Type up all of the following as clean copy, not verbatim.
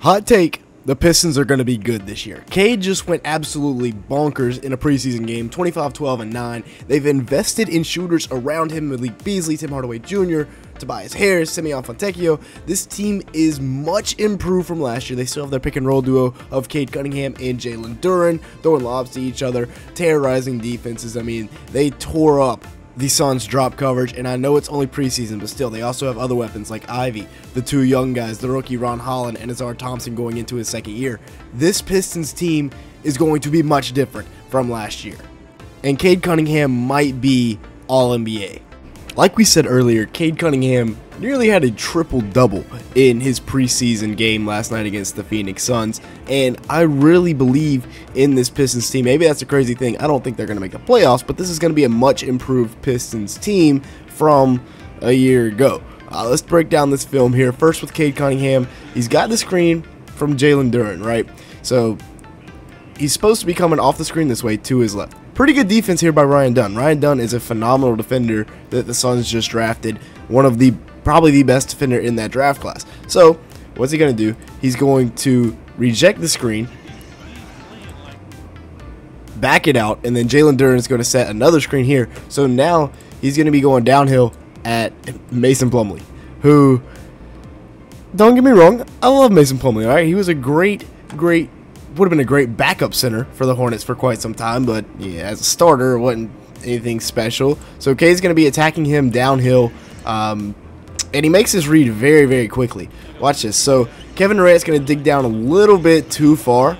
Hot take, the Pistons are going to be good this year. Cade just went absolutely bonkers in a preseason game, 25, 12, and 9. They've invested in shooters around him, Malik Beasley, Tim Hardaway Jr., Tobias Harris, Simeon Fontecchio. This team is much improved from last year. They still have their pick and roll duo of Cade Cunningham and Jalen Duren, throwing lobs to each other, terrorizing defenses. I mean, they tore up the Suns' drop coverage, and I know it's only preseason, but still, they also have other weapons like Ivy, the two young guys, the rookie Ron Holland, and Azar Thompson going into his second year. This Pistons team is going to be much different from last year, and Cade Cunningham might be All-NBA. Like we said earlier, Cade Cunningham nearly had a triple-double in his preseason game last night against the Phoenix Suns, and I really believe in this Pistons team. Maybe that's a crazy thing. I don't think they're going to make the playoffs, but this is going to be a much improved Pistons team from a year ago. Let's break down this film here. First with Cade Cunningham, he's got the screen from Jalen Duren, right? So he's supposed to be coming off the screen this way to his left. Pretty good defense here by Ryan Dunn. Ryan Dunn is a phenomenal defender that the Suns just drafted. One of the probably the best defender in that draft class. So what's he going to do? He's going to reject the screen, back it out, and then Jalen Duren is going to set another screen here. So now he's going to be going downhill at Mason Plumlee, who, don't get me wrong, I love Mason Plumlee, all right? He was a would have been a great backup center for the Hornets for quite some time, but yeah, as a starter, it wasn't anything special. So Cade's going to be attacking him downhill, and he makes his read very, very quickly. Watch this. So Kevin Durant's going to dig down a little bit too far,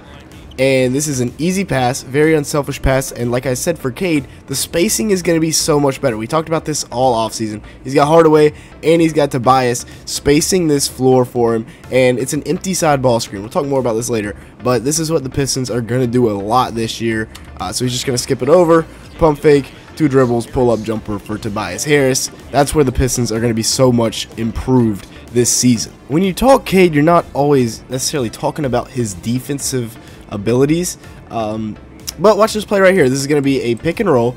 and this is an easy pass, very unselfish pass, and like I said for Cade, the spacing is going to be so much better. We talked about this all offseason. He's got Hardaway, and he's got Tobias spacing this floor for him, and it's an empty side ball screen. We'll talk more about this later, but this is what the Pistons are going to do a lot this year. So he's just going to skip it over, pump fake, two dribbles, pull-up jumper for Tobias Harris. That's where the Pistons are going to be so much improved this season. When you talk Cade, you're not always necessarily talking about his defensive abilities, but watch this play right here. This is going to be a pick and roll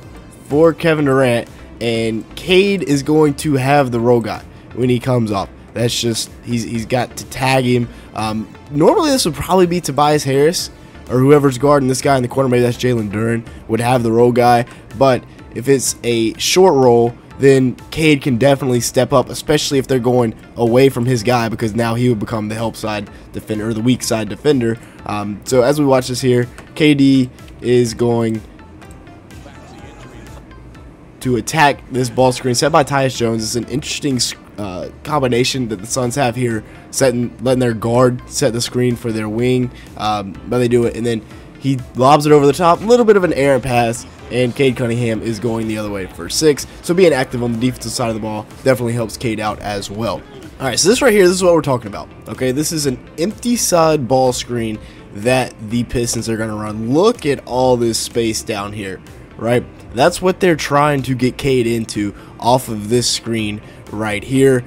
for Kevin Durant, and Cade is going to have the roll guy when he comes off. That's just, he's got to tag him. Normally this would probably be Tobias Harris or whoever's guarding this guy in the corner. Maybe that's Jalen Duren would have the roll guy, but if it's a short roll, then Cade can definitely step up, especially if they're going away from his guy, because now he would become the help side defender or the weak side defender. So as we watch this here, KD is going to attack this ball screen set by Tyus Jones. It's an interesting combination that the Suns have here, letting their guard set the screen for their wing, but they do it, and then he lobs it over the top, a little bit of an errant pass, and Cade Cunningham is going the other way for 6. So being active on the defensive side of the ball definitely helps Cade out as well. All right, so this right here, this is what we're talking about. Okay, this is an empty side ball screen that the Pistons are going to run. Look at all this space down here, right? That's what they're trying to get Cade into off of this screen right here.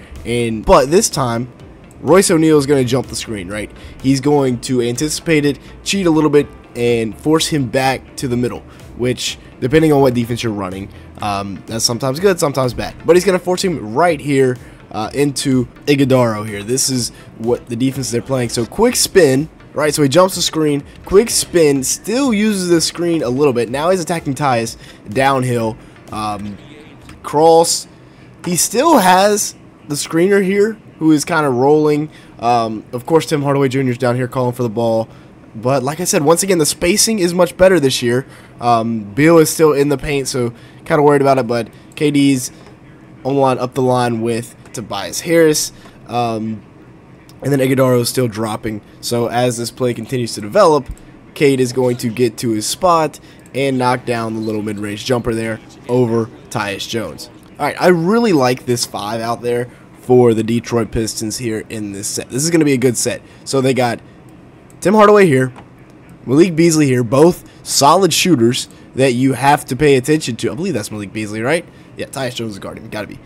But this time, Royce O'Neal is going to jump the screen, right? He's going to anticipate it, cheat a little bit, and force him back to the middle, which, depending on what defense you're running, that's sometimes good, sometimes bad. But he's going to force him right here into Iguodala here. This is what the defense they're playing. So quick spin, right? So he jumps the screen, quick spin, still uses the screen a little bit. Now he's attacking Tyus downhill, cross. He still has the screener here, who is kind of rolling. Of course, Tim Hardaway Jr. is down here calling for the ball. But like I said, once again, the spacing is much better this year. Beal is still in the paint, so kind of worried about it. But KD's on the line, up the line with Tobias Harris. And then Iguodala is still dropping. So as this play continues to develop, Cade is going to get to his spot and knock down the little mid-range jumper there over Tyus Jones. All right, I really like this 5 out there for the Detroit Pistons here in this set. This is going to be a good set. So they got Tim Hardaway here, Malik Beasley here, both solid shooters that you have to pay attention to. I believe that's Malik Beasley, right? Yeah, Tyus Jones is guarding him. Got to be.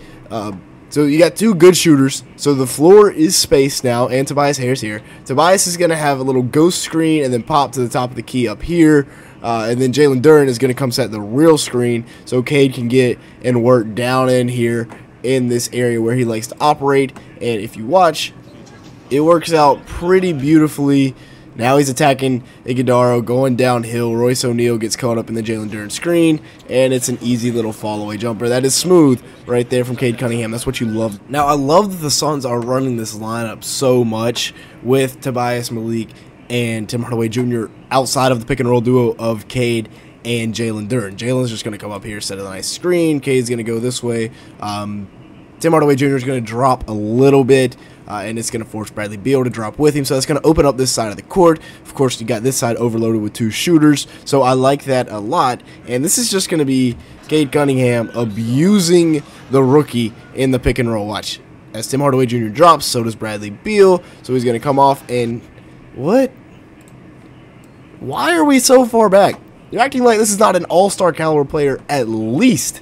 So you got two good shooters. So the floor is spaced now, and Tobias Harris here. Tobias is going to have a little ghost screen and then pop to the top of the key up here. And then Jalen Duren is going to come set the real screen so Cade can get and work down in here in this area where he likes to operate. And if you watch, it works out pretty beautifully. Now he's attacking Iguodala, going downhill. Royce O'Neal gets caught up in the Jalen Duren screen, and it's an easy little fall-away jumper. That is smooth right there from Cade Cunningham. That's what you love. Now, I love that the Suns are running this lineup so much with Tobias, Malik, and Tim Hardaway Jr. outside of the pick-and-roll duo of Cade and Jalen Duren. Jalen's just going to come up here, set a nice screen. Cade's going to go this way. Tim Hardaway Jr. is going to drop a little bit, and it's going to force Bradley Beal to drop with him. So that's going to open up this side of the court. Of course, you got this side overloaded with 2 shooters. So I like that a lot. And this is just going to be Cade Cunningham abusing the rookie in the pick and roll. Watch. As Tim Hardaway Jr. drops, so does Bradley Beal. So he's going to come off and... What? Why are we so far back? You're acting like this is not an all-star caliber player at least.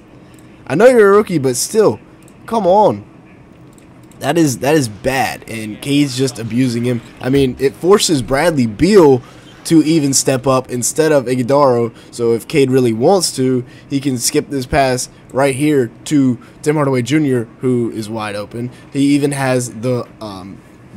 I know you're a rookie, but still... Come on. That is bad, and Cade's just abusing him. I mean, it forces Bradley Beal to even step up instead of Iguodala. So if Cade really wants to, he can skip this pass right here to Tim Hardaway Jr., who is wide open. He even has the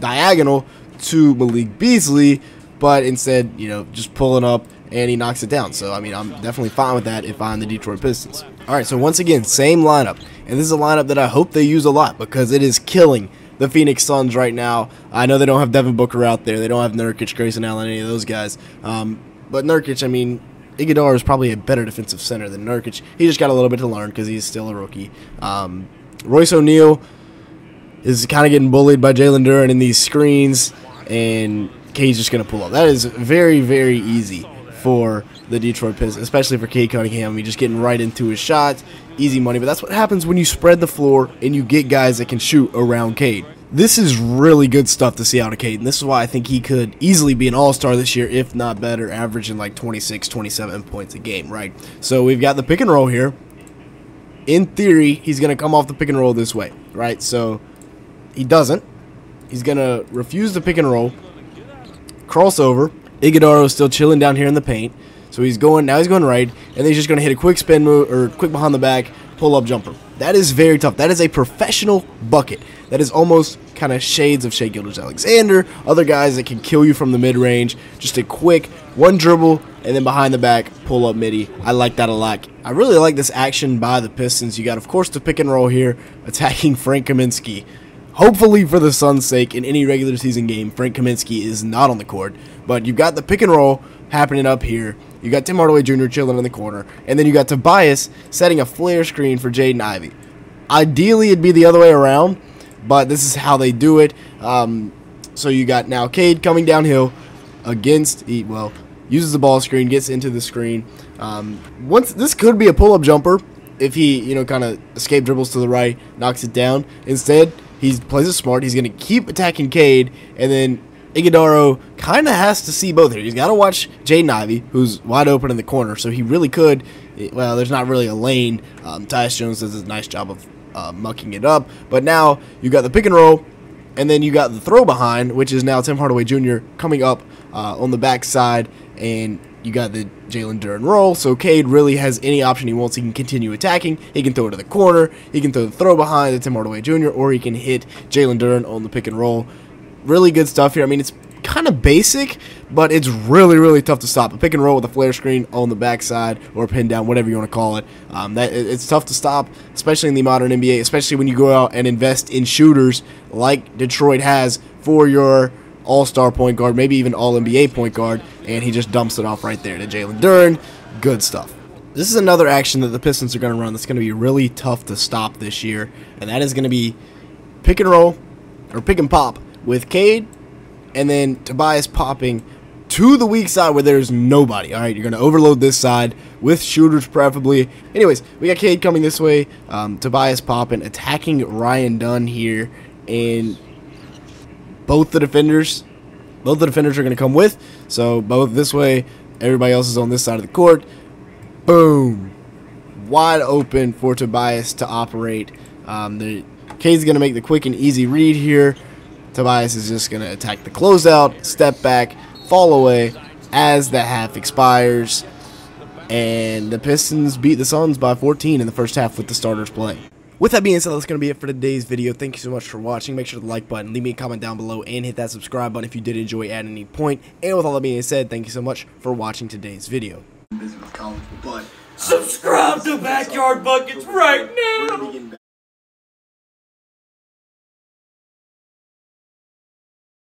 diagonal to Malik Beasley, but instead, you know, just pulling up, and he knocks it down. So, I mean, I'm definitely fine with that if I'm the Detroit Pistons. All right, so once again, same lineup. And this is a lineup that I hope they use a lot because it is killing the Phoenix Suns right now. I know they don't have Devin Booker out there. They don't have Nurkic, Grayson Allen, any of those guys. But Nurkic, I mean, Iguodala is probably a better defensive center than Nurkic. He just got a little bit to learn because he's still a rookie. Royce O'Neal is kind of getting bullied by Jalen Duren in these screens, and Cade's just going to pull up. That is very, very easy for the Detroit Pistons, especially for Cade Cunningham. He's just getting right into his shot. Easy money, but that's what happens when you spread the floor and you get guys that can shoot around Cade. This is really good stuff to see out of Cade, and this is why I think he could easily be an all-star this year, if not better, averaging like 26, 27 points a game, right? So we've got the pick and roll here. In theory, he's going to come off the pick and roll this way, right? So he doesn't. He's going to refuse the pick and roll, crossover. Iguodala is still chilling down here in the paint. So he's going, now he's going right, and then he's just going to hit a quick spin move, or quick behind the back, pull-up jumper. That is very tough. That is a professional bucket. That is almost kind of shades of Shai Gilgeous-Alexander, other guys that can kill you from the mid-range. Just a quick one dribble, and then behind the back, pull-up midi. I like that a lot. I really like this action by the Pistons. You got, of course, the pick and roll here, attacking Frank Kaminsky. Hopefully, for the Suns' sake, in any regular season game, Frank Kaminsky is not on the court. But you've got the pick and roll happening up here. You got Tim Hardaway Jr. chilling in the corner. And then you got Tobias setting a flare screen for Jaden Ivey. Ideally, it'd be the other way around, but this is how they do it. So you got now Cade coming downhill against, well, uses the ball screen, gets into the screen. Once this could be a pull-up jumper if he, you know, kind of escape dribbles to the right, knocks it down. Instead, he plays it smart. He's going to keep attacking Cade, and then Iguodala kind of has to see both here. He's got to watch Jaden Ivey, who's wide open in the corner, so he really could. Well, there's not really a lane. Tyus Jones does a nice job of mucking it up. But now you got the pick and roll, and then you got the throw behind, which is now Tim Hardaway Jr. coming up on the backside, and you got the Jalen Duren roll. So Cade really has any option he wants. He can continue attacking. He can throw it to the corner. He can throw the throw behind to Tim Hardaway Jr., or he can hit Jalen Duren on the pick and roll. Really good stuff here. I mean, it's kind of basic, but it's really, really tough to stop. A pick and roll with a flare screen on the backside or pin down, whatever you want to call it. It's tough to stop, especially in the modern NBA, especially when you go out and invest in shooters like Detroit has for your all-star point guard, maybe even all-NBA point guard, and he just dumps it off right there to Jalen Duren. Good stuff. This is another action that the Pistons are going to run that's going to be really tough to stop this year, and that is going to be pick and roll, or pick and pop, with Cade, and then Tobias popping to the weak side where there's nobody. All right, you're going to overload this side with shooters preferably. Anyways, we got Cade coming this way, Tobias popping, attacking Ryan Dunn here, and both the defenders are going to come with. So both this way, everybody else is on this side of the court. Boom. Wide open for Tobias to operate. Cade's going to make the quick and easy read here. Tobias is just going to attack the closeout, step back, fall away as the half expires. And the Pistons beat the Suns by 14 in the first half with the starters playing. with that being said, that's going to be it for today's video. Thank you so much for watching. Make sure to like button, leave me a comment down below, and hit that subscribe button if you did enjoy at any point. And with all that being said, thank you so much for watching today's video. Subscribe to Backyard Buckets right now!